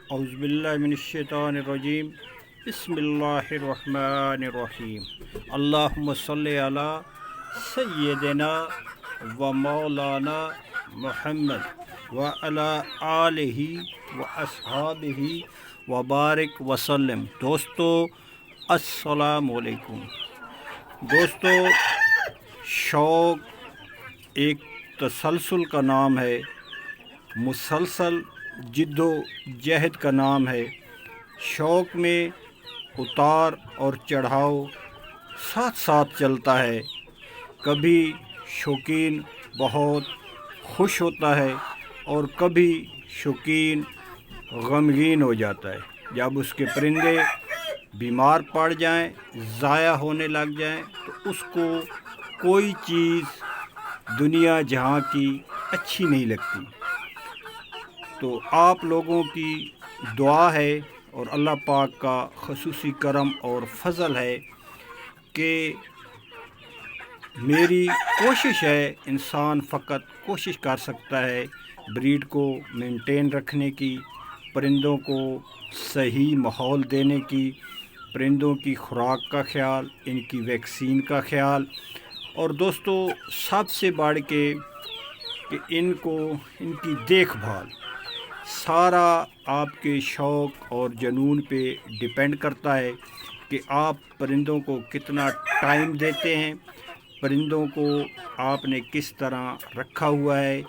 औज़ुबिल्लाहिमिनश्शैतानिर्रजीम बिस्मिल्लाहिर्रहमानिर्रहीम अल्लाहुम्मा सल्लि अला सय्यिदिना व मौलाना मुहम्मद व अला आलिहि व अस्हाबिहि व बारिक वसल्लम। दोस्तों अस्सलामु अलैकुम। दोस्तों, शौक़ एक तसलसल का नाम है, मुसलसल जिद्दोजहद का नाम है। शौक़ में उतार और चढ़ाव साथ साथ चलता है। कभी शौकीन बहुत खुश होता है और कभी शौकीन गमगीन हो जाता है। जब उसके परिंदे बीमार पड़ जाएं, ज़ाया होने लग जाएं, तो उसको कोई चीज़ दुनिया जहाँ की अच्छी नहीं लगती। तो आप लोगों की दुआ है और अल्लाह पाक का ख़ुसूसी करम और फ़ज़ल है कि मेरी कोशिश है, इंसान फ़कत कोशिश कर सकता है ब्रीड को मेंटेन रखने की, परिंदों को सही माहौल देने की, परिंदों की खुराक का ख्याल, इनकी वैक्सीन का ख्याल, और दोस्तों सबसे बढ़ के कि इनकी देखभाल सारा आपके शौक़ और जुनून पे डिपेंड करता है कि आप परिंदों को कितना टाइम देते हैं, परिंदों को आपने किस तरह रखा हुआ है,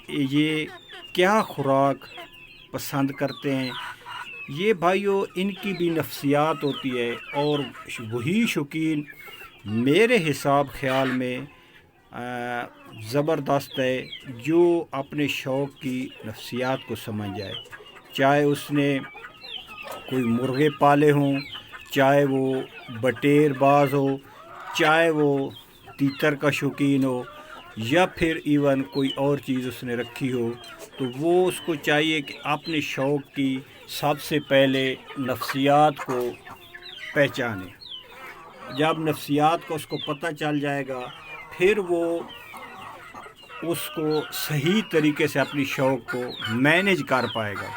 ये क्या खुराक पसंद करते हैं। ये भाइयों, इनकी भी नफ्सियात होती है और वही शौकीन मेरे हिसाब ख्याल में ज़बरदस्त है जो अपने शौक़ की नफ्सियात को समझ जाए। चाहे उसने कोई मुर्गे पाले हों, चाहे वो बटेरबाज हो, चाहे वो तीतर का शौकीन हो, या फिर इवन कोई और चीज़ उसने रखी हो, तो वो उसको चाहिए कि अपने शौक़ की सबसे पहले नफ्सियात को पहचाने। जब नफ्सियात को उसको पता चल जाएगा, फिर वो उसको सही तरीके से अपनी शौक़ को मैनेज कर पाएगा।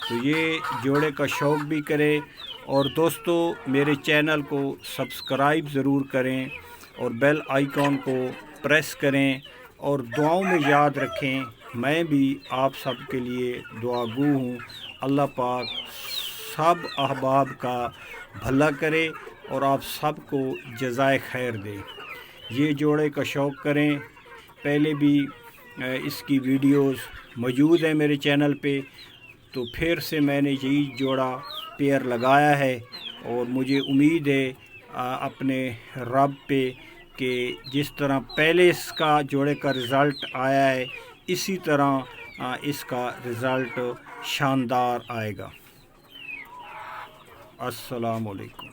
तो ये जोड़े का शौक़ भी करें। और दोस्तों, मेरे चैनल को सब्सक्राइब ज़रूर करें और बेल आइकॉन को प्रेस करें और दुआओं में याद रखें, मैं भी आप सब के लिए दुआगू हूँ। अल्लाह पाक सब अहबाब का भला करे और आप सबको जज़ाए खैर दे। ये जोड़े का शौक़ करें। पहले भी इसकी वीडियोस मौजूद है मेरे चैनल पे, तो फिर से मैंने यही जोड़ा पेयर लगाया है और मुझे उम्मीद है अपने रब पे कि जिस तरह पहले इसका जोड़े का रिज़ल्ट आया है, इसी तरह इसका रिज़ल्ट शानदार आएगा। अस्सलामु अलैकुम।